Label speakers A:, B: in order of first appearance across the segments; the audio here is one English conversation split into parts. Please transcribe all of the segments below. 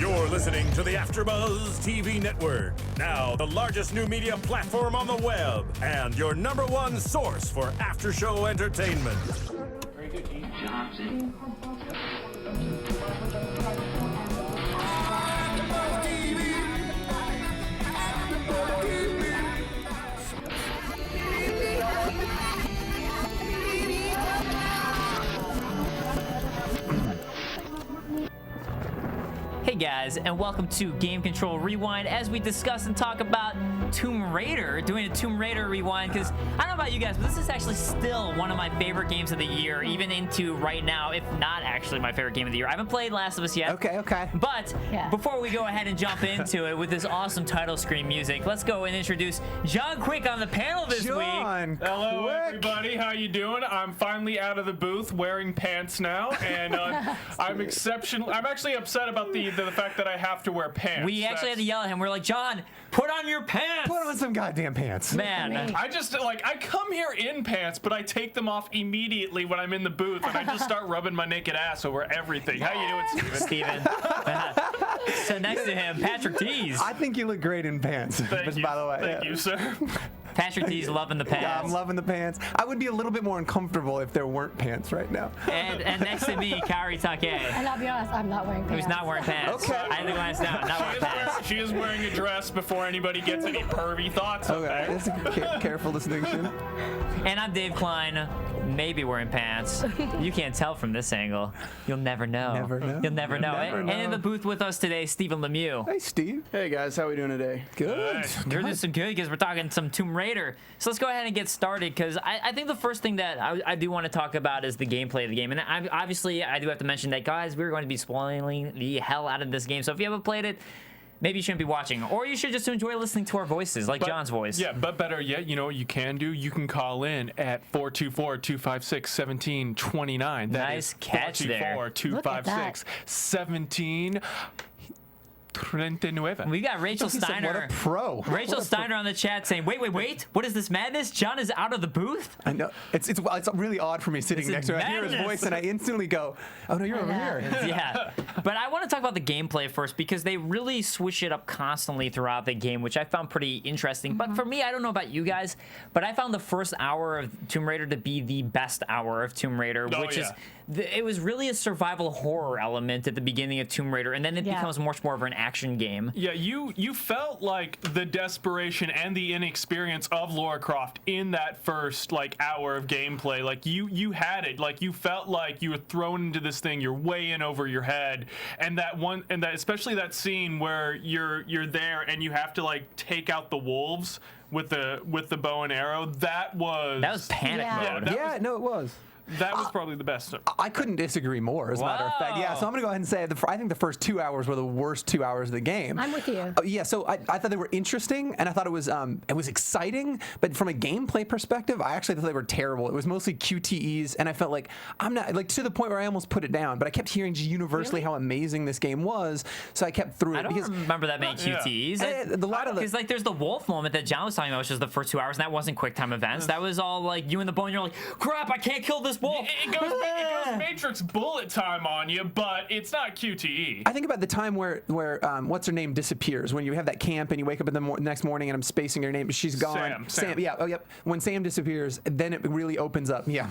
A: You're listening to the AfterBuzz TV network. Now, the largest new media platform on the web and your #1 source for after-show entertainment.
B: Very good, Keith. Johnson.
C: Hey guys, and welcome to Game Control Rewind as we discuss and talk about Tomb Raider, doing a Tomb Raider rewind, because I don't know about you guys, but this is actually still one of my favorite games of the year, even into right now, if not actually my favorite game of the year. I haven't played Last of Us yet.
D: Okay.
C: But before we go ahead and jump into it with this awesome title screen music, let's go and introduce John Quick on the panel this week.
E: Hello, everybody. How you doing? I'm finally out of the booth, wearing pants now, and I'm actually upset about the fact that I have to wear pants.
C: We actually had to yell at him. We're like, John, put on your pants.
D: Put on some goddamn pants.
C: Man.
E: I just, I come here in pants, but I take them off immediately when I'm in the booth, and I just start rubbing my naked ass over everything. How you doing, Steven?
C: So next to him, Patrick Dees.
D: I think you look great in pants.
E: Thank you.
D: By the way.
E: Thank you, sir.
C: Patrick Dees loving the pants.
D: Yeah, I'm loving the pants. I would be a little bit more uncomfortable if there weren't pants right now.
C: And next to me, Kaori Takee.
F: And I'll be honest, I'm not wearing pants.
C: Who's not wearing pants.
D: Okay.
C: I had to glance down. Not wearing pants.
E: She is wearing a dress before anybody gets any pervy thoughts.
D: Okay, that's a careful distinction.
C: And I'm Dave Klein, maybe wearing pants. You can't tell from this angle. You'll never know.
D: Never know.
C: You'll never know.
D: Never
C: And
D: know.
C: in the booth with us today, Stephen Lemieux.
D: Hey, Steve.
G: Hey guys, how we doing today?
D: Good.
C: You're doing some good because we're talking some Tomb Raider. So let's go ahead and get started, because I think the first thing that I do want to talk about is the gameplay of the game. And obviously, I do have to mention that, guys, we're going to be spoiling the hell out of this game. So if you haven't played it, maybe you shouldn't be watching, or you should just enjoy listening to our voices, like John's voice.
E: Yeah, but better yet, you know what you can do? You can call in at 424-256-1729.
C: Nice catch there.
E: 424-256-1729.
C: We got Rachel Steiner.
D: What a pro.
C: Rachel Steiner on the chat saying, wait, what is this madness? John is out of the booth?
D: I know. It's really odd for me sitting
C: This is
D: next to him. I hear his
C: madness.
D: voice and I instantly go, oh no, you're over here.
C: Yeah. But I want to talk about the gameplay first, because they really switch it up constantly throughout the game, which I found pretty interesting. But for me, I don't know about you guys, but I found the first hour of Tomb Raider to be the best hour of Tomb Raider, which is it was really a survival horror element at the beginning of Tomb Raider, and then it becomes much more of an action game.
E: Yeah, you felt like the desperation and the inexperience of Lara Croft in that first hour of gameplay. Like you had it. Like you felt like you were thrown into this thing. You're way in over your head, and that especially that scene where you're there and you have to take out the wolves with the bow and arrow. That was
C: panic mode.
D: No, it was.
E: That was probably the best.
D: I couldn't disagree more, as a matter of fact. Yeah, so I'm going to go ahead and say I think the first 2 hours were the worst 2 hours of the game.
F: I'm with you.
D: Yeah, so I thought they were interesting, and I thought it was exciting, but from a gameplay perspective, I actually thought they were terrible. It was mostly QTEs, and I felt like I'm not to the point where I almost put it down, but I kept hearing universally how amazing this game was, so I kept through it.
C: I don't remember that many QTEs. Because there's the wolf moment that John was talking about, which was the first 2 hours, and that wasn't QuickTime events. That was all you and the bow, and you're like, crap, I can't kill this wolf.
E: It goes Matrix bullet time on you, but it's not QTE.
D: I think about the time where what's her name disappears, when you have that camp and you wake up in the next morning and I'm spacing her name, but she's gone.
E: Sam.
D: Yeah. Oh, yep. When Sam disappears, then it really opens up. Yeah.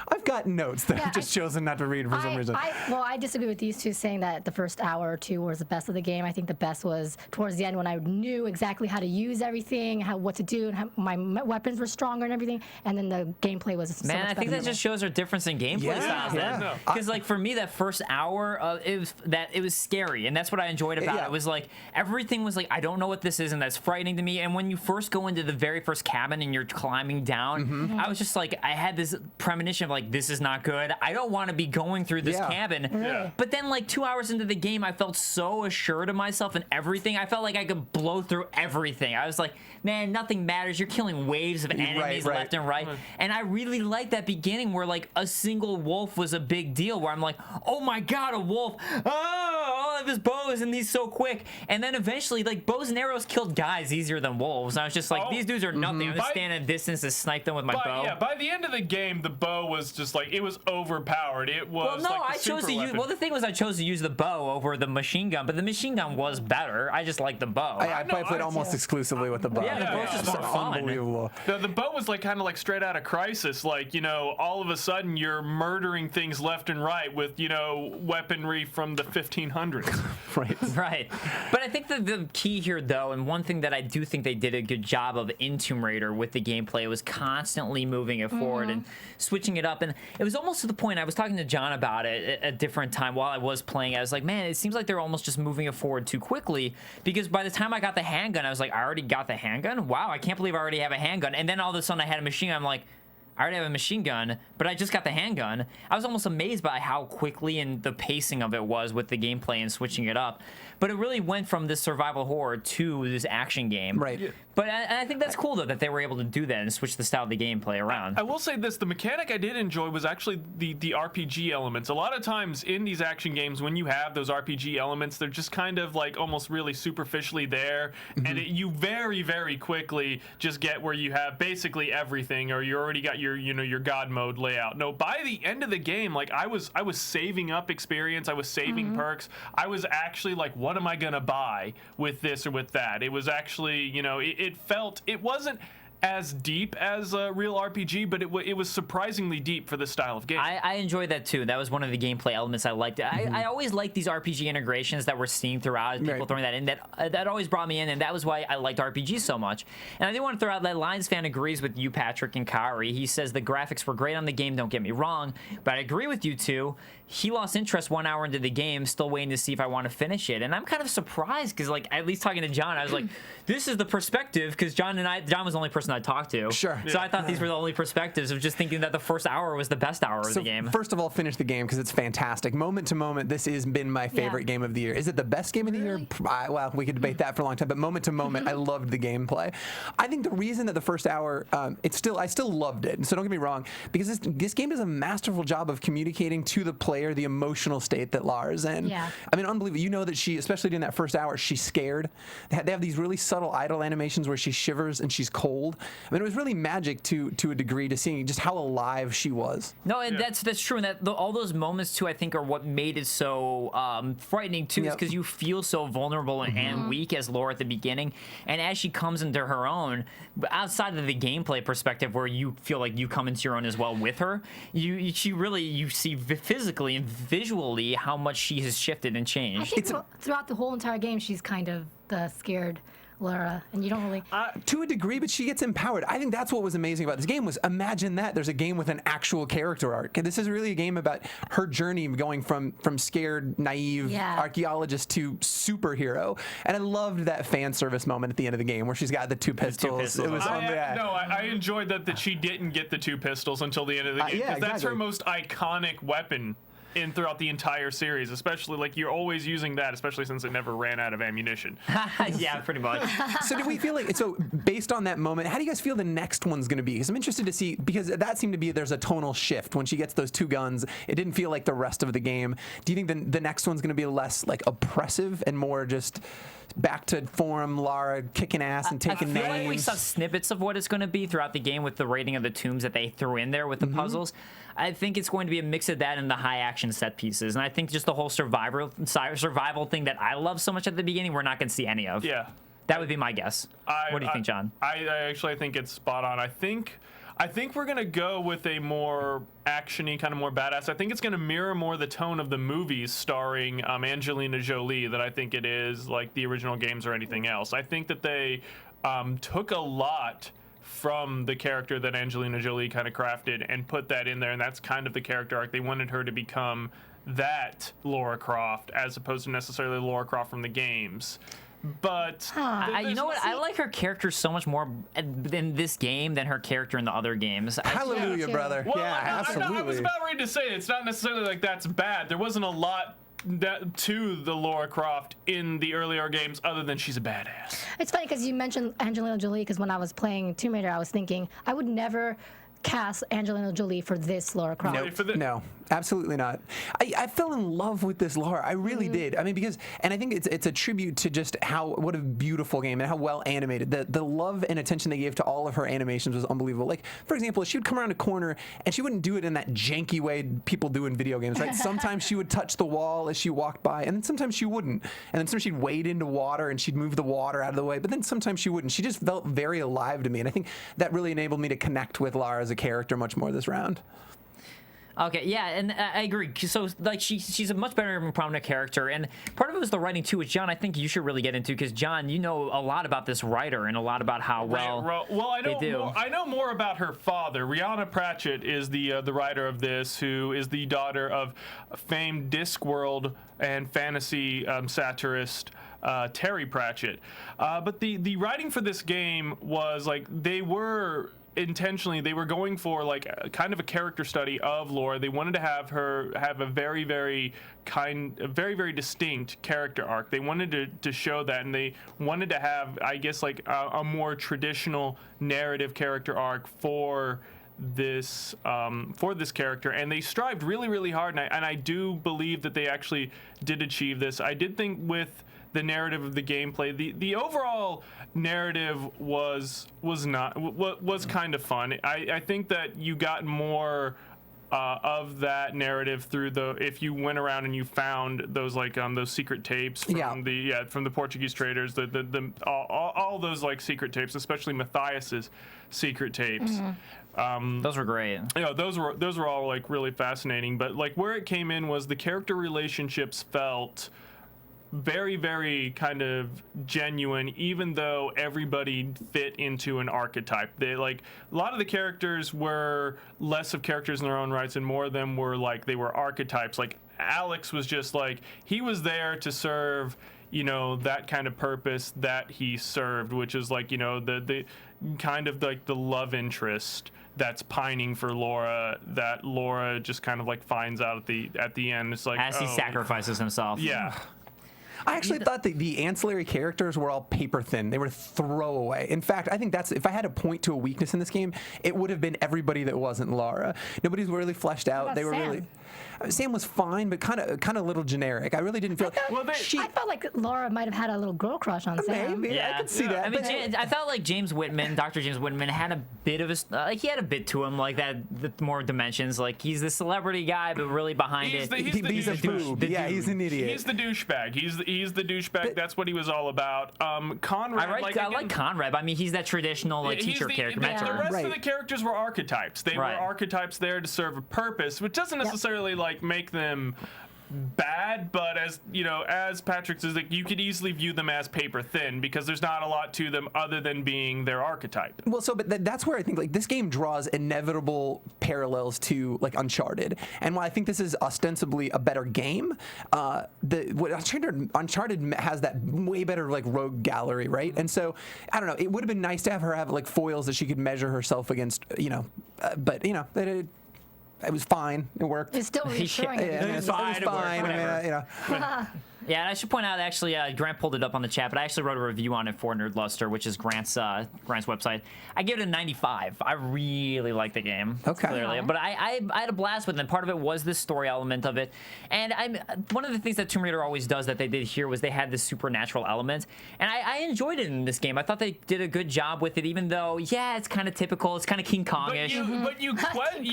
D: I've got notes that I've just chosen not to read for some reason.
F: I disagree with these two, saying that the first hour or two was the best of the game. I think the best was towards the end, when I knew exactly how to use everything, what to do, and how my weapons were stronger and everything, and then the gameplay was so much
C: I think that just shows our difference in gameplay styles. Because for me, that first hour, it was scary, and that's what I enjoyed about it. It was everything was I don't know what this is, and that's frightening to me. And when you first go into the very first cabin and you're climbing down, I was just I had this premonition of this is not good. I don't want to be going through this cabin.
E: Yeah.
C: But then 2 hours into the game, I felt so assured of myself and everything. I felt like I could blow through everything. I was like, man, nothing matters. You're killing waves of enemies left and right. And I really liked that beginning where a single wolf was a big deal, where I'm like, oh my god, a wolf. Oh, his bows and he's so quick. And then eventually, like, bows and arrows killed guys easier than wolves. And I was just like, these dudes are nothing. I'm just standing at a distance to snipe them with my bow.
E: Yeah, by the end of the game, the bow was just like, it was overpowered. It was
C: I chose to use. Well, the thing was, I chose to use the bow over the machine gun, but the machine gun was better. I just like the bow.
D: I played almost exclusively with the bow.
C: Yeah, the bow's just more fun.
D: Unbelievable.
E: The bow was like kind of like straight out of Crisis. Like, all of a sudden you're murdering things left and right with, weaponry from the 1500s.
C: Right. But I think that the key here, though, and one thing that I do think they did a good job of in Tomb Raider with the gameplay was constantly moving it forward and switching it up. And it was almost to the point, I was talking to John about it at a different time while I was playing. I was like, man, it seems like they're almost just moving it forward too quickly, because by the time I got the handgun, I was like, I already got the handgun? Wow, I can't believe I already have a handgun. And then all of a sudden I had a machine gun. I'm like, I already have a machine gun, but I just got the handgun. I was almost amazed by how quickly and the pacing of it was with the gameplay and switching it up. But it really went from this survival horror to this action game.
D: Right. Yeah.
C: But I think that's cool, though, that they were able to do that and switch the style of the gameplay around.
E: I will say this, the mechanic I did enjoy was actually the RPG elements. A lot of times in these action games, when you have those RPG elements, they're just kind of like almost really superficially there, and you very, very quickly just get where you have basically everything, or you already got your God mode layout. No, by the end of the game, like I was saving up experience, I was saving perks. I was actually like, what am I gonna buy with this or with that? It was actually, it wasn't as deep as a real RPG, but it was surprisingly deep for this style of game.
C: I enjoyed that too. That was one of the gameplay elements I liked. I always liked these RPG integrations that we're seeing throughout, people throwing that in. That always brought me in, and that was why I liked RPGs so much. And I do want to throw out that Lions fan agrees with you, Patrick, and Kaori. He says the graphics were great on the game, don't get me wrong, but I agree with you two. He lost interest 1 hour into the game, still waiting to see if I want to finish it. And I'm kind of surprised because, like, at least talking to John, I was like, this is the perspective, because John was the only person I talked to.
D: Sure.
C: So I thought these were the only perspectives of just thinking that the first hour was the best hour of the game.
D: First of all, finish the game because it's fantastic. Moment to moment, this has been my favorite game of the year. Is it the best game of the year? Well, we could debate that for a long time, but moment to moment, I loved the gameplay. I think the reason that the first hour, I still loved it. So don't get me wrong, because this game does a masterful job of communicating to the player the emotional state that Lara's in.
F: Yeah.
D: I mean, unbelievable. You know that she, especially during that first hour, she's scared. They have these really subtle idle animations where she shivers and she's cold. I mean, it was really magic to a degree to seeing just how alive she was.
C: No, and that's true. And all those moments too, I think, are what made it so frightening too, is because you feel so vulnerable and weak as Laura at the beginning, and as she comes into her own, outside of the gameplay perspective, where you feel like you come into your own as well with her, you see physically and visually how much she has shifted and changed.
F: I think throughout the whole entire game, she's kind of the scared Lara, and you don't really...
D: to a degree, but she gets empowered. I think that's what was amazing about this game was, imagine that there's a game with an actual character arc. This is really a game about her journey going from scared, naive archaeologist to superhero. And I loved that fan service moment at the end of the game where she's got the two pistols. It was
E: I enjoyed that she didn't get the two pistols until the end of the game, because that's her most iconic weapon throughout the entire series, especially like you're always using that, especially since it never ran out of ammunition.
C: Yeah, pretty much.
D: So do we feel like, so based on that moment, how do you guys feel the next one's going to be? Because I'm interested to see, because that seemed to be, there's a tonal shift when she gets those two guns. It didn't feel like the rest of the game. Do you think the next one's going to be less like oppressive and more just back to form Lara kicking ass and taking names?
C: I feel like we saw snippets of what it's going to be throughout the game with the rating of the tombs that they threw in there with the puzzles. I think it's going to be a mix of that and the high action set pieces. And I think just the whole survival thing that I love so much at the beginning, we're not going to see any of.
E: Yeah.
C: That would be my guess. What do you think, John?
E: I actually think it's spot on. I think we're going to go with a more action-y, kind of more badass. I think it's going to mirror more the tone of the movies starring Angelina Jolie than I think it is like the original games or anything else. I think that they took a lot from the character that Angelina Jolie kind of crafted and put that in there, and that's kind of the character arc. They wanted her to become that Lara Croft as opposed to necessarily Lara Croft from the games. But
C: you know what? I like her character so much more in this game than her character in the other games.
D: Hallelujah, brother.
E: Well,
D: yeah, absolutely.
E: I was about ready to say it's not necessarily like that's bad. There wasn't a lot to the Lara Croft in the earlier games other than she's a badass.
F: It's funny because you mentioned Angelina Jolie, because when I was playing Tomb Raider, I was thinking I would never cast Angelina Jolie for this Lara Croft.
D: No. Absolutely not. I fell in love with this Lara. I really did. I mean, and I think it's a tribute to just what a beautiful game and how well animated. The love and attention they gave to all of her animations was unbelievable. Like, for example, she would come around a corner and she wouldn't do it in that janky way people do in video games, right? Sometimes she would touch the wall as she walked by, and then sometimes she wouldn't. And then sometimes she'd wade into water and she'd move the water out of the way, but then sometimes she wouldn't. She just felt very alive to me, and I think that really enabled me to connect with Lara as a character much more this round.
C: Okay, yeah, and I agree. So, like, she's a much better and prominent character, and part of it was the writing too, which, John, I think you should really get into, because, John, you know a lot about this writer and a lot about how
E: I know more about her father. Rihanna Pratchett is the writer of this, who is the daughter of famed Discworld and fantasy satirist Terry Pratchett. But the writing for this game was, like, they were going for like a kind of a character study of Laura. They wanted to have her have a very, very distinct character arc. They wanted to show that, and they wanted to have, I guess, like a more traditional narrative character arc for this character, and they strived really, really hard, and I do believe that they actually did achieve this. I did think with the narrative of the gameplay, the overall narrative was kind of fun. I think that you got more of that narrative through if you went around and you found those those secret tapes from the Portuguese traders, all those like secret tapes, especially Matthias's secret tapes.
C: Those were great.
E: Those were all like really fascinating. But like where it came in was the character relationships felt very, very kind of genuine, even though everybody fit into an archetype. They like a lot of the characters were less of characters in their own rights, and more of them were like they were archetypes. Like Alex was just like he was there to serve, that kind of purpose that he served, which is like the kind of like the love interest that's pining for Laura, that Laura just kind of like finds out at the end. It's like
C: as he sacrifices himself.
E: Yeah.
D: I actually thought that the ancillary characters were all paper thin. They were throwaway. In fact, I think if I had to point to a weakness in this game, it would have been everybody that wasn't Lara. Nobody's really fleshed out. They were
F: Sam?
D: really. Sam was fine, but kind of a little generic. I really didn't feel.
F: I felt like Laura might have had a little girl crush on Sam.
D: Maybe I could see that.
C: I mean, I felt like James Whitman, Dr. James Whitman, had a bit of he had a bit to him, like that, the more dimensions. Like he's the celebrity guy, but really behind
E: He's
C: it,
E: a
D: boob. Yeah, he's an idiot.
E: He's the douchebag. He's the douchebag. That's what he was all about. Conrad.
C: I like Conrad. I mean, he's that traditional teacher character.
E: The
C: mentor.
E: rest of the characters were archetypes. They were archetypes there to serve a purpose, which doesn't necessarily like make them bad, but as Patrick says, like you could easily view them as paper thin because there's not a lot to them other than being their archetype.
D: Well, but that's where I think like this game draws inevitable parallels to like Uncharted, and while I think this is ostensibly a better game, Uncharted has that way better like rogue gallery, right? And so I don't know. It would have been nice to have her have like foils that she could measure herself against, but it was fine. It worked.
F: It's still reassuring.
C: It was fine.
D: It was fine. I mean,
C: Yeah, and I should point out, actually, Grant pulled it up on the chat, but I actually wrote a review on it for Nerdluster, which is Grant's website. I give it a 95. I really like the game.
D: Okay.
C: Clearly. But I had a blast with it, and part of it was the story element of it. And one of the things that Tomb Raider always does that they did here was they had this supernatural element. And I enjoyed it in this game. I thought they did a good job with it, even though, it's kind of typical. It's kind of King Kong-ish.
E: But you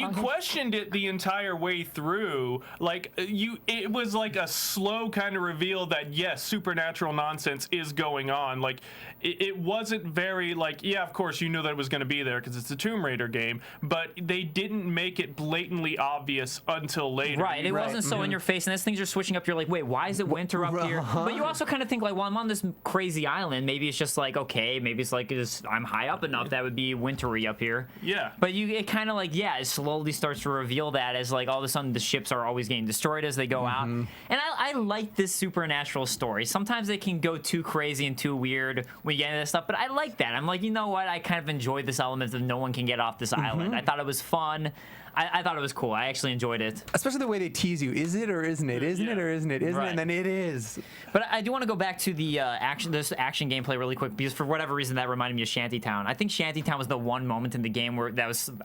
E: questioned it the entire way through. Like, it was like a slow kind of reveal that yes, supernatural nonsense is going on. Like it wasn't very like, of course you knew that it was going to be there because it's a Tomb Raider game, but they didn't make it blatantly obvious until later.
C: Right, it wasn't so in your face, and as things are switching up, you're like, wait, why is it winter up here? But you also kind of think like, well, I'm on this crazy island, maybe it's just like, okay, maybe it's like I'm high up enough that would be wintry up here.
E: Yeah.
C: But it kind of like, it slowly starts to reveal that as like all of a sudden the ships are always getting destroyed as they go out. And I like this supernatural story. Sometimes they can go too crazy and too weird when you get into this stuff, but I like that. I'm like, you know what? I kind of enjoyed this element of no one can get off this island. I thought it was fun. I thought it was cool. I actually enjoyed it.
D: Especially the way they tease you. Is it or isn't it? Isn't it or isn't it? Isn't it? And then it is.
C: But I do want to go back to the action gameplay really quick, because for whatever reason that reminded me of Shantytown. I think Shantytown was the one moment in the game where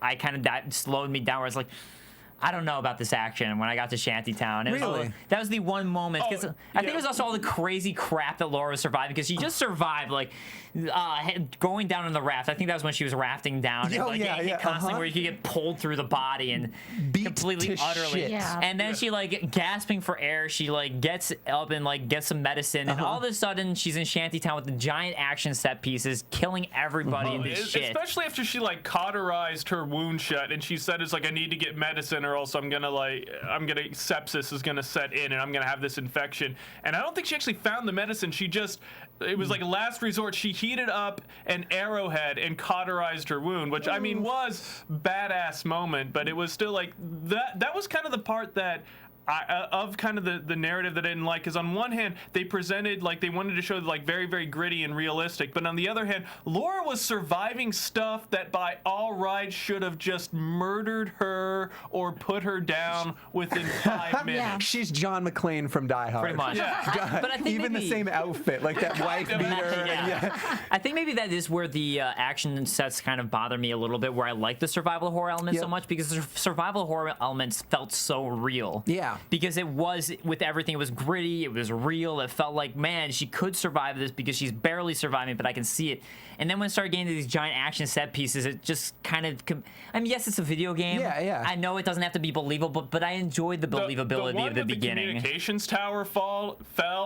C: I slowed me down, where I was like, I don't know about this action when I got to Shantytown.
D: Really?
C: That was the one moment. Because I think
E: yeah.
C: it was also all the crazy crap that Laura was surviving, because she just survived, like, going down in the raft. I think that was when she was rafting down. And, like, getting hit constantly, where you could get pulled through the body and
D: Beat
C: completely,
D: to
C: utterly.
D: shit.
F: Yeah.
C: And then she, like, gasping for air, she, like, gets up and, like, gets some medicine. And all of a sudden, she's in Shantytown with the giant action set pieces, killing everybody in this shit.
E: Especially after she like cauterized her wound shut, and she said it's like, I need to get medicine or else sepsis is gonna set in and I'm gonna have this infection. And I don't think she actually found the medicine. It was like a last resort. She heated up an arrowhead and cauterized her wound, which I mean was badass moment, but it was still like that was kind of the part that of kind of the narrative that I didn't like, because on one hand they presented like they wanted to show like very, very gritty and realistic, but on the other hand Laura was surviving stuff that by all rights should have just murdered her or put her down within 5 minutes.
F: Yeah.
D: She's John McClane from Die Hard.
C: Pretty much. But I think
D: Even
C: maybe,
D: the same outfit, like that wife beater.
C: Yeah. I think maybe that is where the action sets kind of bother me a little bit, where I like the survival horror element so much, because the survival horror elements felt so real.
D: Yeah.
C: Because it was, with everything, it was gritty, it was real, it felt like, man, she could survive this because she's barely surviving, but I can see it. And then when it started getting to these giant action set pieces, it just kind of, I mean, yes, it's a video game.
D: Yeah.
C: I know it doesn't have to be believable, but I enjoyed the believability
E: one
C: of the
E: with
C: beginning.
E: The communications tower fell,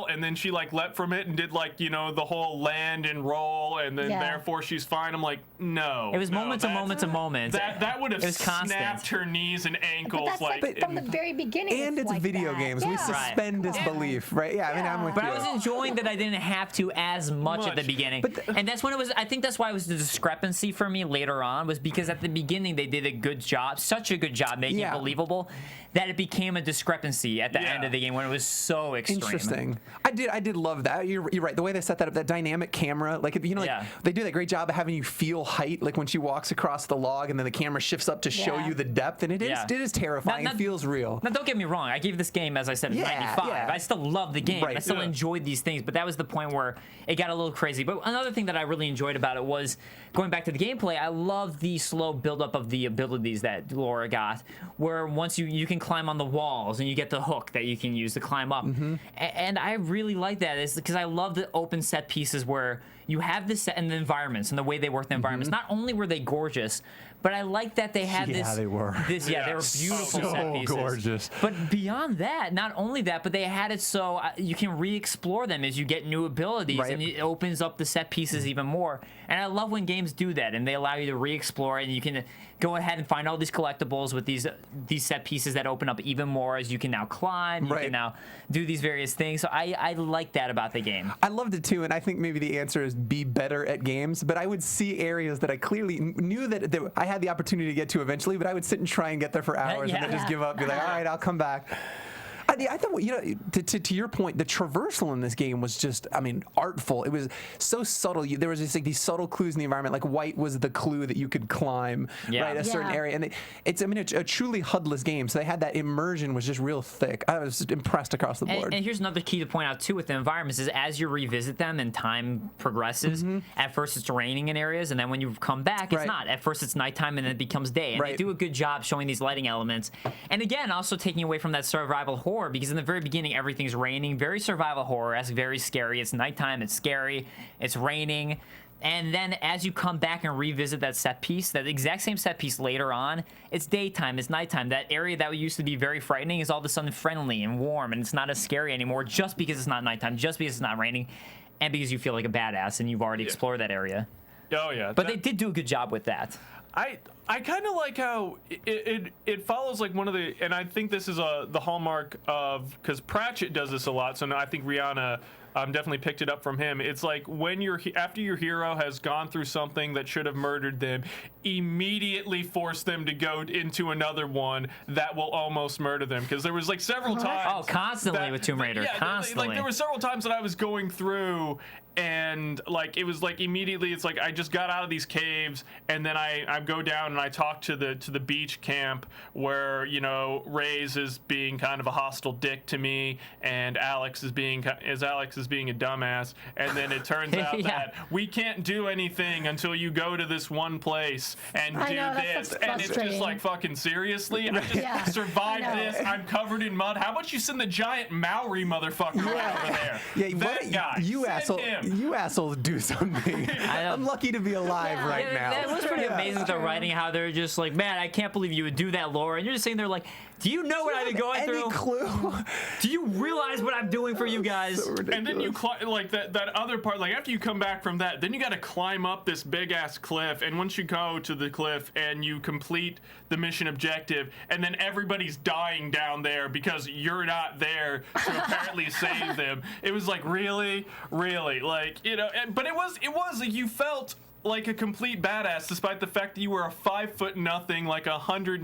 E: and then she like leapt from it and did like, you know, the whole land and roll, and then therefore she's fine. I'm like, no.
C: It was moment to moment to moment.
E: That would have
C: It was constant.
E: snapped her knees and ankles.
F: But that's like from the very beginning.
D: And it's
F: like
D: video
F: that.
D: games. We
F: Yeah.
D: suspend disbelief, right? Yeah, I mean, I'm with
C: But
D: you.
C: I was enjoying that I didn't have to as much at the beginning. And that's when it was, I think that's why it was the discrepancy for me later on, was because at the beginning they did a good job, such a good job making it believable, that it became a discrepancy at the end of the game when it was so extreme.
D: Interesting. I did love that. You're right. The way they set that up, that dynamic camera, like, you know, like they do that great job of having you feel height, like when she walks across the log and then the camera shifts up to show you the depth, and it is terrifying. It feels real.
C: Now, don't get me wrong. I gave this game, as I said, a 95.
D: Yeah.
C: I still love the game.
D: Right.
C: I still enjoyed these things, but that was the point where it got a little crazy. But another thing that I really enjoyed about it was, going back to the gameplay, I love the slow buildup of the abilities that Laura got, where once you can climb on the walls and you get the hook that you can use to climb up. And I really like that, is because I love the open set pieces where you have this set and the environments and the way they work the environments. Not only were they gorgeous, but I like that they had this.
D: They were.
C: They were beautiful set pieces.
D: Gorgeous.
C: But beyond that, not only that, but they had it so you can re-explore them as you get new abilities, and it opens up the set pieces even more. And I love when games do that, and they allow you to re-explore, and you can go ahead and find all these collectibles with these set pieces that open up even more, as you can now climb, you can now do these various things. So I like that about the game.
D: I loved it too, and I think maybe the answer is be better at games. But I would see areas that I clearly knew that I had the opportunity to get to eventually, but I would sit and try and get there for hours and then just give up, be like, all right, I'll come back. I thought, you know, to your point, the traversal in this game was just, I mean, artful. It was so subtle. There was just like these subtle clues in the environment. Like white was the clue that you could climb a certain area, and it's I mean, a truly HUD-less game. So they had that immersion was just real thick. I was impressed across the board.
C: And here's another key to point out too with the environments is, as you revisit them and time progresses, at first it's raining in areas, and then when you come back, it's not. At first it's nighttime, and then it becomes day. And they do a good job showing these lighting elements. And again, also taking away from that survival horror, because in the very beginning everything's raining, very survival horror-esque, very scary. It's nighttime, it's scary, it's raining. And then as you come back and revisit that set piece, that exact same set piece later on, it's daytime, it's nighttime. That area that used to be very frightening is all of a sudden friendly and warm, and it's not as scary anymore just because it's not nighttime, just because it's not raining, and because you feel like a badass and you've already explored that area.
E: Oh yeah.
C: But they did do a good job with that.
E: I kind of like how it follows like one of the, and I think this is the hallmark of, because Pratchett does this a lot, so now I think Rihanna definitely picked it up from him. It's like when after your hero has gone through something that should have murdered them, immediately force them to go into another one that will almost murder them. Because there was like several times.
C: Oh, constantly with Tomb Raider, constantly.
E: Like there were several times that I was going through, and like it was like immediately it's like I just got out of these caves, and then I go down and I talk to the beach camp where, you know, Reyes is being kind of a hostile dick to me, and Alex is being a dumbass, and then it turns out that we can't do anything until you go to this one place and do this, and it's just like, fucking seriously, I just survived this. I'm covered in mud. How about you send the giant Maori motherfucker over there?
D: Yeah,
E: that guy.
D: You assholes do something. I'm lucky to be alive right now.
C: That was pretty amazing, the writing, how they're just like, man, I can't believe you would do that, Laura. And you're just sitting there like, do you know what I've been going through?
D: Any clue?
C: Do you realize what I'm doing for you guys?
D: So
E: and then you like that other part, like after you come back from that, then you got to climb up this big ass cliff, and once you go to the cliff and you complete the mission objective, and then everybody's dying down there because you're not there to apparently save them. It was like, really, like, you know, but it was like you felt like a complete badass, despite the fact that you were a 5'0", like 100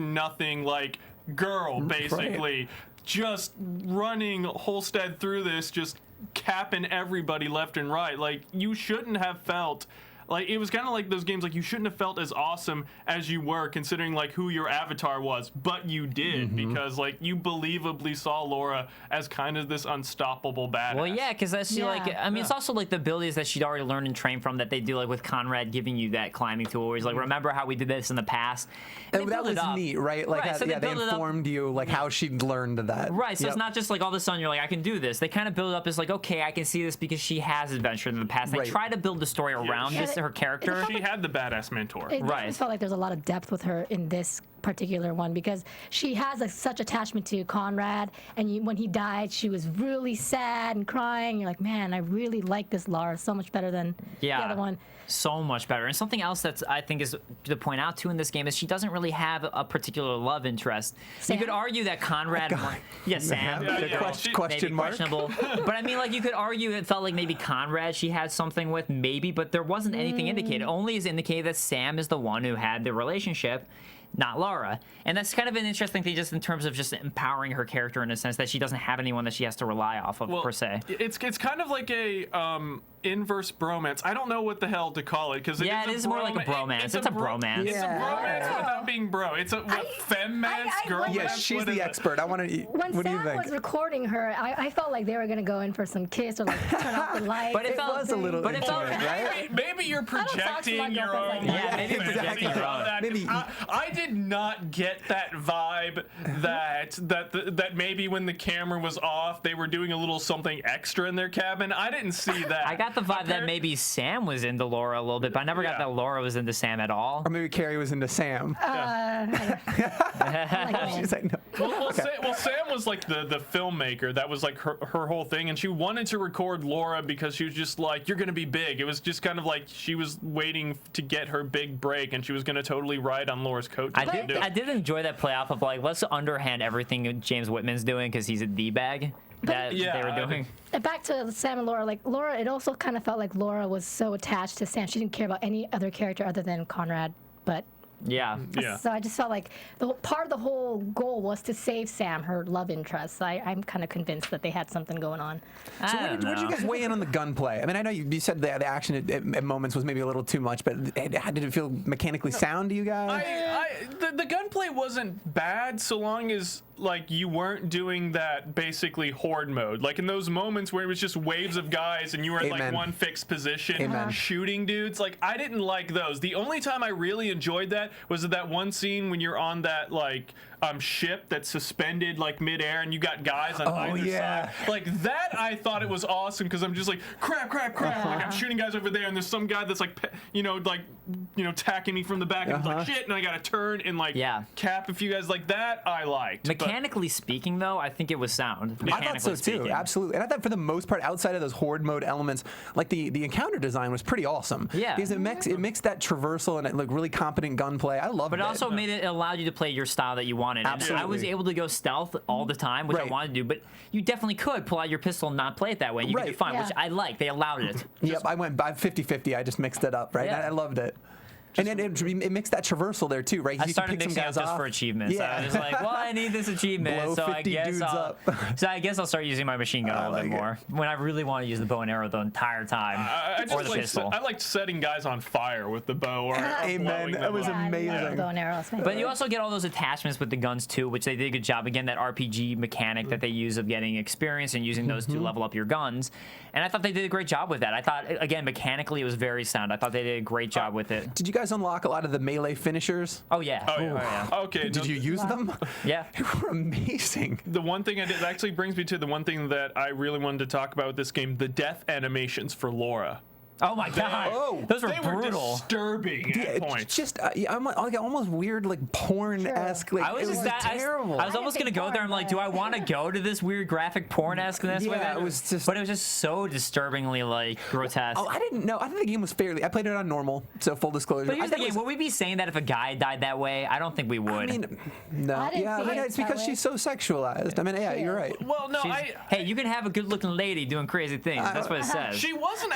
E: like girl, basically, just running Holstead through this, just capping everybody left and right. Like, you shouldn't have felt like, it was kind of like those games, like, you shouldn't have felt as awesome as you were, considering like who your avatar was, but you did, because like you believably saw Laura as kind of this unstoppable badass.
C: Well, yeah, because that's like, I mean, it's also like the abilities that she'd already learned and trained from that they do, like with Conrad giving you that climbing tool, where he's like, remember how we did this in the past?
D: And that was neat, right? Like,
C: Right, so
D: they
C: build it up.
D: informed you like how she'd learned that.
C: Right, so it's not just like all of a sudden you're like, I can do this. They kind of build it up as like, okay, I can see this because she has adventured in the past. They try to build the story around this, her character.
E: She had the badass mentor.
F: It definitely felt like there's a lot of depth with her in this particular one, because she has such attachment to Conrad, and when he died, she was really sad and crying. You're like, man, I really like this Laura so much better than the other one.
C: So much better. And something else that's I think is to point out too in this game is she doesn't really have a particular love interest.
F: Sam?
C: You could argue that Conrad, Sam,
D: Question mark.
C: questionable. But I mean, like, you could argue it felt like maybe Conrad she had something with, maybe, but there wasn't anything indicated. Only is indicated that Sam is the one who had the relationship, not Laura. And that's kind of an interesting thing, just in terms of just empowering her character in a sense that she doesn't have anyone that she has to rely off of, per se.
E: It's kind of like a inverse bromance. I don't know what the hell to call it, because it is
C: more like a bromance. It's a bromance.
E: It's a bromance without being bro. It's a femmance, girl.
D: Yes, she's the expert. I want to.
F: When
D: what do you
F: Sam
D: think?
F: was recording her, I felt like they were gonna go in for some kiss or like turn off the lights.
C: But it
D: was a little intimate, right?
E: Maybe you're projecting your own.
C: Maybe projecting your own.
D: Maybe.
E: I did not get that vibe that maybe when the camera was off, they were doing a little something extra in their cabin. I didn't see that.
C: I got the vibe that maybe Sam was into Laura a little bit, but I never got that Laura was into Sam at all.
D: Or maybe Carrie was into Sam. She's like, no.
E: Well, Sam was like the filmmaker. That was like her whole thing, and she wanted to record Laura because she was just like, you're gonna be big. It was just kind of like she was waiting to get her big break, and she was gonna totally ride on Laura's coat.
C: I did enjoy that playoff of like, let's underhand everything James Whitman's doing because he's a D-bag. That they were doing.
F: Back to Sam and Laura, like Laura, it also kind of felt like Laura was so attached to Sam. She didn't care about any other character other than Conrad, but
C: Yeah.
F: So I just felt like part of the whole goal was to save Sam, her love interest. So I'm kind of convinced that they had something going on.
D: So what did you guys weigh in on the gunplay? I mean, I know you said the action at moments was maybe a little too much, but did it feel mechanically sound to you guys?
E: The gunplay wasn't bad so long as like you weren't doing that basically horde mode. Like in those moments where it was just waves of guys and you were in like one fixed position shooting dudes. Like I didn't like those. The only time I really enjoyed that was that one scene when you're on that like ship that's suspended like midair and you got guys on either side. Like that I thought it was awesome because I'm just like crap. Like I'm shooting guys over there and there's some guy that's like tacking me from the back and I'm like shit and I gotta turn and like cap a few guys. Like that I liked.
C: Mechanically speaking though, I think it was sound.
D: I thought so too, absolutely. And I thought for the most part, outside of those horde mode elements, like the encounter design was pretty awesome.
C: Yeah.
D: Because it mixed that traversal and like really competent gunplay. I loved it.
C: But it also allowed you to play your style that you wanted.
D: Absolutely.
C: And I was able to go stealth all the time, which I wanted to do, but you definitely could pull out your pistol and not play it that way. And you could do fine, which I like. They allowed it.
D: Yep, I went by 50-50. I just mixed it up, right?
C: Yeah.
D: I loved it. And then it makes that traversal there too, right?
C: I
D: You can
C: started
D: pick some
C: mixing up
D: guys
C: just
D: off.
C: for achievements.
D: Yeah.
C: I was like, well, I need this achievement,
D: Blow
C: so
D: 50 dudes up.
C: I guess I'll start using my machine gun a little bit more when I really want to use the bow and arrow the entire time, or the pistol.
E: I liked setting guys on fire with the bow or
D: Amen.
E: blowing
D: That
E: them
D: was
E: up.
D: amazing.
F: I love bow and arrows.
C: But you also get all those attachments with the guns too, which they did a good job. Again, that RPG mechanic that they use of getting experience and using those to level up your guns. And I thought they did a great job with that. I thought, again, mechanically it was very sound. I thought they did a great job with it.
D: Did you guys unlock a lot of the melee finishers?
C: Oh yeah.
E: Oh, yeah. Okay.
D: Did you use them?
C: Yeah.
D: They were amazing.
E: The one thing I did actually brings me to the one thing that I really wanted to talk about with this game: the death animations for Laura.
C: Oh my god.
D: Oh,
C: those were
E: They were
C: brutal.
E: disturbing at
D: It's
E: points.
D: just almost weird, like porn-esque. Like,
C: I was
D: it
C: just
D: was
C: that,
D: terrible.
C: I was almost gonna go there. I'm like, do I want to go to this weird graphic porn-esqueness with
D: Yeah,
C: it?
D: it was just-
C: But it was just so disturbingly like grotesque.
D: Oh, I didn't know. I think the game was fairly. I played it on normal, so full disclosure.
C: But here's the
D: I think
C: game.
D: it
C: Would we be saying that if a guy died that way? I don't think we would.
D: I mean, no.
F: I didn't
D: Yeah,
F: see
D: but
F: it
D: it's
F: that
D: because
F: way.
D: she's so sexualized. I mean, yeah, you're right.
E: Well, no,
C: hey, you can have a good-looking lady doing crazy things. That's what it says.
E: she wasn't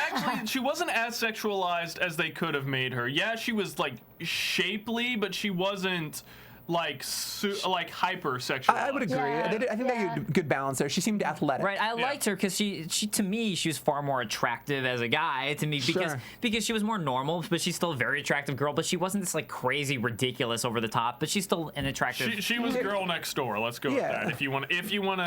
E: as sexualized as they could have made her. Yeah, she was like shapely, but she wasn't like hyper sexualized.
D: I would agree.
F: Yeah,
D: I think they had a good balance there. She seemed athletic.
C: Right, I liked her because she to me she was far more attractive as a guy to me
D: Sure.
C: because she was more normal, but she's still a very attractive girl. But she wasn't this like crazy, ridiculous, over the top. But she's still an attractive.
E: She was girl next door. Let's go with
D: Yeah.
E: that. If you want to.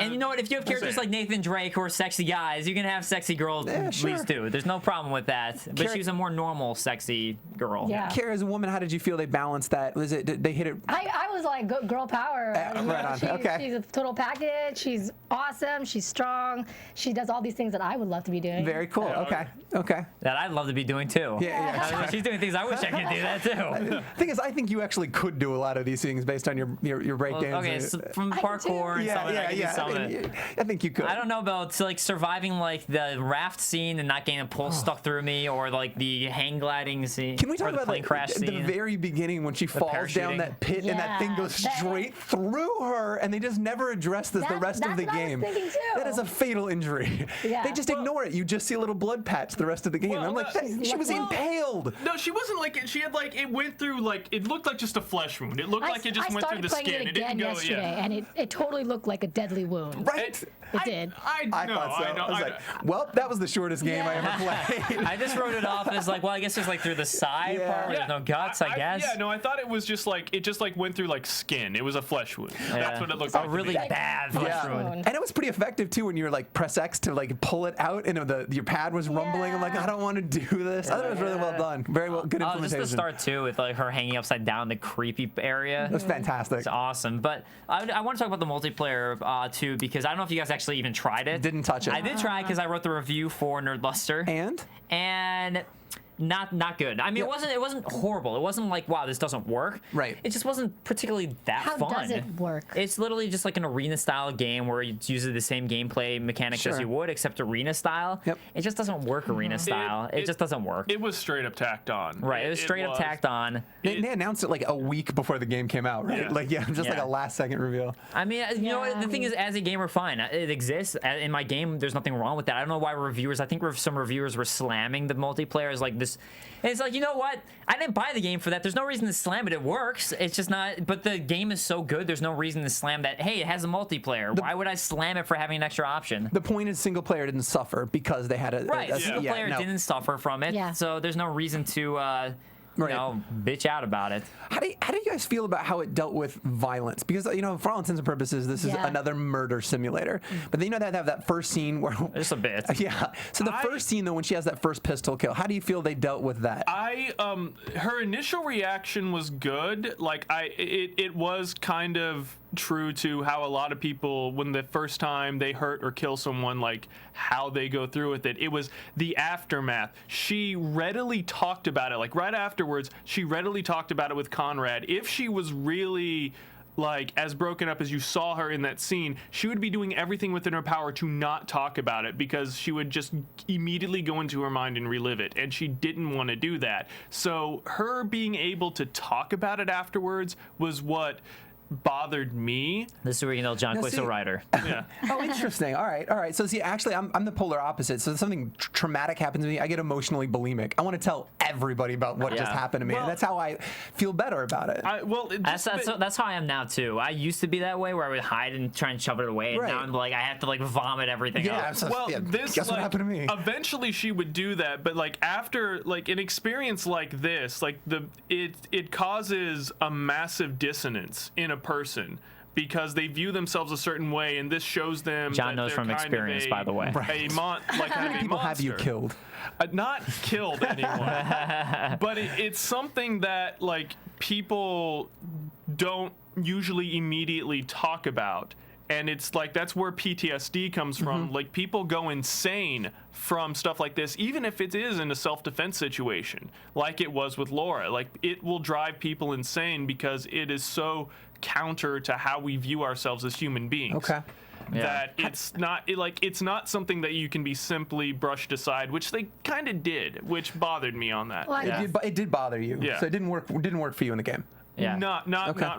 C: And you know what? If you have characters like Nathan Drake who are sexy guys, you can have sexy girls
D: Yeah, sure.
C: leads too. There's no problem with that. But
D: Kara-
C: she was a more normal, sexy girl.
F: Yeah.
D: Kara, as a woman, how did you feel they balanced that? Was it did they hit it?
F: I was like, girl power.
D: right on. Okay.
F: She's a total package. She's awesome. She's strong. She does all these things that I would love to be doing.
D: Very cool.
E: Yeah.
D: Okay.
C: That I'd love to be doing too.
D: Yeah.
C: I mean, she's doing things I wish I could do that too.
D: Thing is, I think you actually could do a lot of these things based on your breakdowns.
C: Okay, so from parkour and stuff, I can do some of it.
D: I think you could.
C: I don't know about like surviving like the raft scene and not getting a pole stuck through me, or like the hang gliding scene.
D: Can we
C: or
D: talk
C: the
D: about
C: plane crash
D: the
C: scene?
D: very beginning when she falls down
C: parachuting?
D: that pit and that thing goes
F: Yeah,
D: straight through her, and they just never address this the rest of the
F: that's what I was
D: game.
F: thinking, too.
D: That is a fatal injury.
F: Yeah.
D: They just ignore it. You just see a little blood patch the rest of the game.
E: Well,
D: I'm like,
E: that-
D: she was impaled.
E: No, she wasn't like she had like it went through like it looked like just a flesh wound. It looked like it just
F: I
E: went through
F: started
E: the
F: playing
E: skin.
F: it again
E: didn't go.
F: yesterday, and it totally looked like a deadly wound.
D: Right.
F: It did.
E: I
D: I
E: know.
D: thought so.
E: I know.
D: I was like, well, that was the shortest game I ever played.
C: I just wrote it off as like, well, I guess it's like through the side
D: Yeah.
C: part where there's no guts, I guess.
E: Yeah, no, I thought it was just like it just like went through like skin. It was a flesh wound. That's what it looked like.
C: A
E: to
C: really
E: me.
C: bad flesh
D: Yeah.
C: wound.
D: And it was pretty effective too when you were like press X to like pull it out and your pad was rumbling. I'm like, I don't want to do this. I thought it was really well done. Very well, good
C: Oh,
D: implementation.
C: just the start too with like her hanging upside down in the creepy area.
D: It was fantastic.
C: It's awesome. But I want to talk about the multiplayer too, because I don't know if you guys actually even tried it.
D: Didn't touch it.
C: I did try it because I wrote the review for Nerdluster. And not good. I mean, it wasn't horrible. It wasn't like, wow, this doesn't work.
D: Right.
C: It just wasn't particularly that
F: How
C: fun.
F: does it work?
C: It's literally just like an arena style game where it uses the same gameplay mechanics as
D: Sure.
C: you would, except arena style.
D: Yep.
C: It just doesn't work arena style. It just doesn't work.
E: It was straight up tacked on.
C: Right. It was straight up tacked on.
D: They announced it like a week before the game came out, right?
E: Yeah.
D: Just like
C: Yeah.
D: a last second reveal.
C: I mean, you know what? The thing is, as a gamer, fine. It exists. In my game, there's nothing wrong with that. I don't know why reviewers, I think some reviewers were slamming the multiplayer as like this. And it's like, you know what? I didn't buy the game for that. There's no reason to slam it. It works. It's just not, but the game is so good, there's no reason to slam that. Hey, it has a multiplayer. Why would I slam it for having an extra option?
D: The point is single player didn't suffer because they had a
C: Right. Single player
D: no.
C: didn't suffer from it.
F: Yeah.
C: So there's no reason to,
D: Right.
C: you know, bitch out about it.
D: How do you guys feel about how it dealt with violence? Because, you know, for all intents and purposes, this is
F: Yeah.
D: another murder simulator. But then, you know, they have that first scene where...
C: Just a bit.
D: Yeah. So the first scene, though, when she has that first pistol kill, how do you feel they dealt with that?
E: Her initial reaction was good. Like it was kind of true to how a lot of people, when the first time they hurt or kill someone, like how they go through with it. It was the aftermath. She readily talked about it. Like right afterwards, she readily talked about it with Conrad. If she was really like as broken up as you saw her in that scene, she would be doing everything within her power to not talk about it, because she would just immediately go into her mind and relive it, and she didn't want to do that. So her being able to talk about it afterwards was what bothered me.
C: This is where you know John
D: No,
C: Quist's
D: see-
C: a writer.
E: Yeah.
D: Oh, interesting. All right. So see, actually, I'm the polar opposite. So if something traumatic happens to me, I get emotionally bulimic. I want to tell everybody about what just
C: Yeah.
D: happened to me,
E: Well-
D: and that's how I feel better about it.
C: That's how I am now too. I used to be that way where I would hide and try and shove it away, and
D: Right.
C: now I'm like I have to like vomit everything
D: Yeah,
C: out.
D: so-
E: Well,
D: yeah,
E: this
D: guess what
E: like,
D: happened to me?
E: Eventually, she would do that, but like after like an experience like this, like it causes a massive dissonance in a person because they view themselves a certain way, and this shows them.
C: John
E: that
C: knows
E: they're
C: from
E: kind
C: experience,
E: of
C: by the way.
E: Like
D: How many people have you killed?
E: Not killed anyone, but it's something that like people don't usually immediately talk about. And it's like that's where PTSD comes from. Like people go insane from stuff like this, even if it is in a self-defense situation, like it was with Laura. Like it will drive people insane because it is so counter to how we view ourselves as human beings.
D: Okay.
E: That it's not something that you can be simply brushed aside, which they kind of did, which bothered me on that.
F: Well,
D: It did bother you.
E: Yeah.
D: So it didn't work for you in the game.
C: Yeah.
E: Not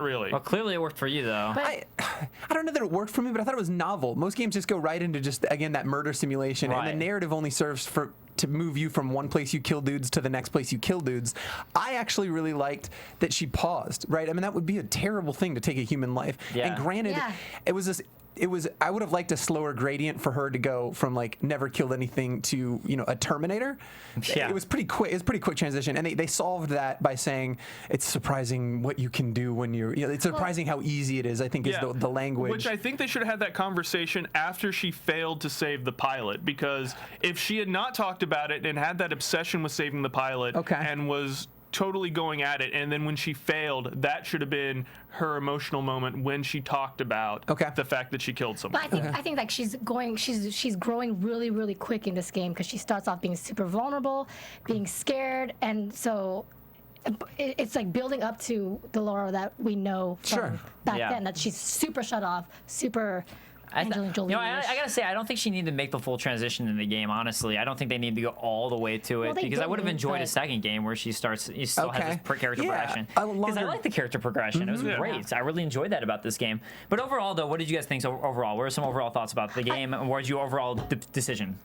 E: really.
C: Well, clearly it worked for you though.
D: I don't know that it worked for me, but I thought it was novel. Most games just go right into just again that murder simulation, and
C: Right.
D: the narrative only serves to move you from one place you kill dudes to the next place you kill dudes. I actually really liked that she paused. Right, I mean that would be a terrible thing to take a human life.
C: Yeah.
D: And granted,
F: Yeah.
D: I would have liked a slower gradient for her to go from like never killed anything to a Terminator.
C: Yeah.
D: It was pretty quick. It was a pretty quick transition, and they solved that by saying it's surprising what you can do when you're. It's surprising how easy it is. I think is the language.
E: Which I think they should have had that conversation after she failed to save the pilot, because if she had not talked about it and had that obsession with saving the pilot and was totally going at it, and then when she failed, that should have been her emotional moment when she talked about the fact that she killed someone.
F: But I think like she's growing really, really quick in this game because she starts off being super vulnerable, being scared, and so it's like building up to the Laura that we know from back then, that she's super shut off, super Angelina Jolie.
C: I gotta say, I don't think she needed to make the full transition in the game. Honestly, I don't think they need to go all the way to it,
F: Well, they
C: because I would have
F: didn't,
C: enjoyed a
F: but-
C: second game where she starts. You still have this character
D: Yeah,
C: progression.
D: a
C: Because
D: longer-
C: I like the character progression. It was great. I really enjoyed that about this game. But overall, though, what did you guys think overall? What are some overall thoughts about the game? And what was your overall decision?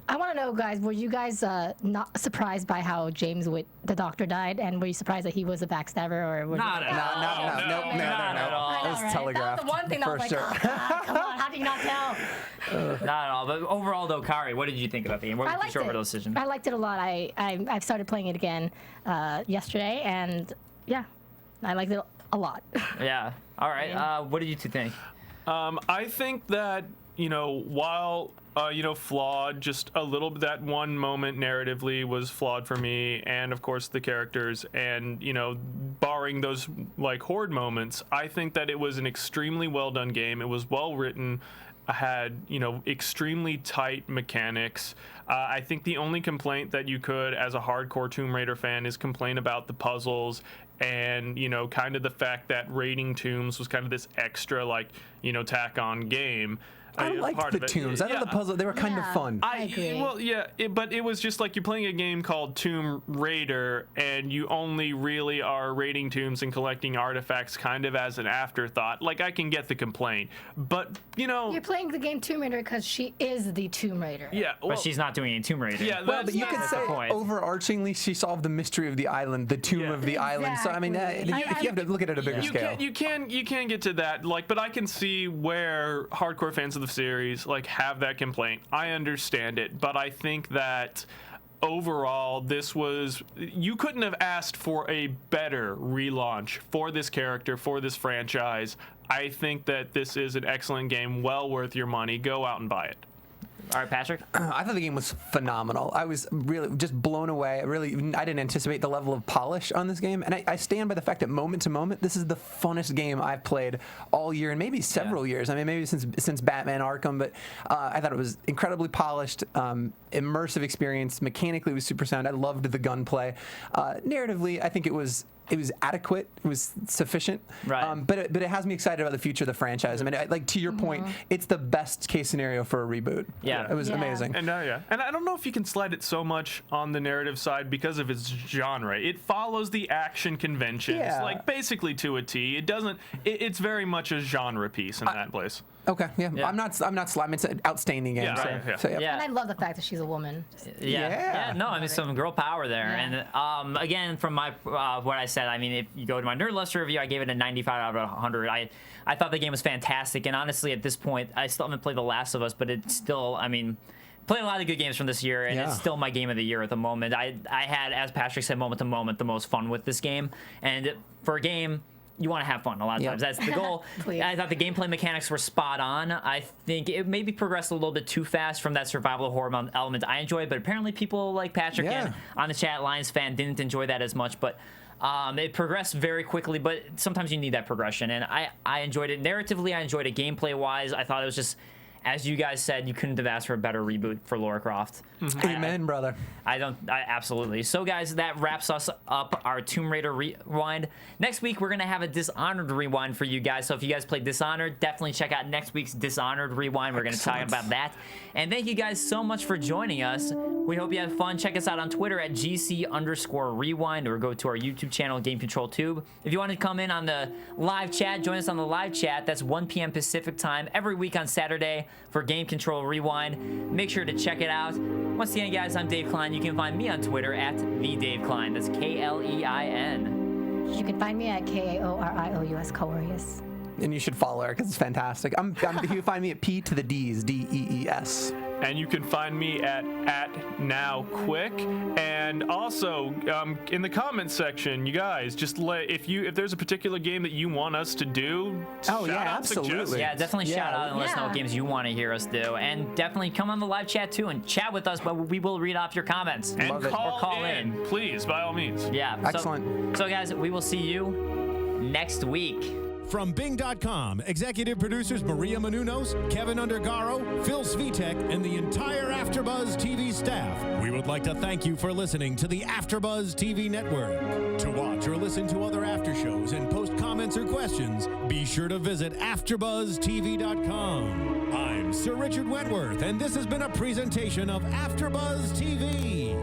F: I want to know, guys, were you guys not surprised by how James Witt, the doctor, died? And were you surprised that he was a backstabber? Or were
C: Not
F: you
C: at
F: like,
C: all.
D: No.
C: Not at all.
F: I know,
D: That was
F: right?
D: telegraphed,
F: That was the one thing that I was
D: for
F: like,
D: sure.
F: oh, God, come on, how do you not tell?
C: Not at all. But overall, though, Kaori, what did you think about the game? What
F: I
C: was
F: liked
C: your
F: it.
C: overall decision?
F: I liked it a lot. I've started playing it again yesterday, and yeah, I liked it a lot.
C: Yeah. All right. What did you two think?
E: I think that, while, flawed, just a little bit, that one moment narratively was flawed for me, and of course the characters, and, barring those, like, horde moments, I think that it was an extremely well done game. It was well written, had, extremely tight mechanics. I think the only complaint that you could, as a hardcore Tomb Raider fan, is complain about the puzzles and, kind of the fact that raiding tombs was kind of this extra, like, tack on game.
D: I liked
E: part
D: the
E: of it.
D: tombs. I thought the puzzle, they were kind of
F: Yeah.
D: fun.
F: I agree.
E: Well, yeah, but it was just like you're playing a game called Tomb Raider, and you only really are raiding tombs and collecting artifacts kind of as an afterthought. Like, I can get the complaint, but,
F: You're playing the game Tomb Raider because she is the Tomb Raider.
E: yeah. Well,
C: But she's not doing any Tomb Raider.
E: yeah,
D: Well, but you could
C: that's
D: say
C: the point.
D: overarchingly, she solved the mystery of the island, the tomb of the island. So I mean,
F: Exactly.
D: if you have to look at it at a bigger scale.
E: You can get to that, like, but I can see where hardcore fans of the series like have that complaint. I understand it, but I think that overall you couldn't have asked for a better relaunch for this character, for this franchise. I think that this is an excellent game, well worth your money. Go out and buy it.
C: All right, Patrick.
D: I thought the game was phenomenal. I was really just blown away. I didn't anticipate the level of polish on this game, and I stand by the fact that moment to moment, this is the funnest game I've played all year, and maybe several years. I mean, maybe since Batman Arkham, but I thought it was incredibly polished, immersive experience. Mechanically, it was super sound. I loved the gunplay. Narratively, I think it was it was adequate. It was sufficient.
C: Right.
D: But it has me excited about the future of the franchise. I mean, like to your point, it's the best case scenario for a reboot.
C: Yeah.
D: It was amazing.
E: And and I don't know if you can slide it so much on the narrative side because of its genre. It follows the action conventions, like basically to a T. It doesn't. It's very much a genre piece in that place.
D: Okay, yeah. I'm not slamming. It's an outstanding game. So,
C: Yeah.
F: And I love the fact that she's a woman.
C: Yeah. No, I mean, some girl power there. And again, from my what I said, I mean, if you go to my Nerd Luster review, I gave it a 95 out of 100. I thought the game was fantastic. And honestly, at this point, I still haven't played The Last of Us, but it's still, I mean, played a lot of good games from this year, and it's still my game of the year at the moment. I had, as Patrick said, moment to moment, the most fun with this game. And for a game, you want to have fun a lot of times. That's the goal. I thought the gameplay mechanics were spot on. I think it maybe progressed a little bit too fast from that survival horror element I enjoyed, but apparently people like Patrick and on the chat, Lions fan, didn't enjoy that as much. But it progressed very quickly, but sometimes you need that progression, and I enjoyed it. Narratively, I enjoyed it. Gameplay-wise, I thought it was just, as you guys said, you couldn't have asked for a better reboot for Lara Croft.
D: Amen, brother.
C: Absolutely. So, guys, that wraps us up our Tomb Raider Rewind. Next week, we're going to have a Dishonored Rewind for you guys. So if you guys played Dishonored, definitely check out next week's Dishonored Rewind. We're going to talk about that. And thank you guys so much for joining us. We hope you had fun. Check us out on Twitter at GC_Rewind, or go to our YouTube channel, Game Control Tube. If you want to come in on the live chat, join us on the live chat. That's 1 p.m. Pacific time every week on Saturday for Game Control Rewind. Make sure to check it out. Once again, guys, I'm Dave Klein. You can find me on Twitter at @TheDaveKlein. That's Klein.
F: You can find me at KAORIOUS Kaorius.
D: And you should follow her because it's fantastic. You can find me at P to the D's, DEES.
E: And you can find me at @NowQuick. And also in the comments section, you guys, just if there's a particular game that you want us to do,
D: absolutely.
C: Yeah, definitely shout out and let us know what games you want to hear us do. And definitely come on the live chat too and chat with us, but we will read off your comments.
E: And call in, please, by all means.
C: Yeah.
D: Excellent.
C: So guys, we will see you next week.
A: From Bing.com, executive producers Maria Menounos, Kevin Undergaro, Phil Svitek, and the entire AfterBuzz TV staff, we would like to thank you for listening to the AfterBuzz TV network. To watch or listen to other after shows and post comments or questions, be sure to visit AfterBuzzTV.com. I'm Sir Richard Wentworth, and this has been a presentation of AfterBuzz TV.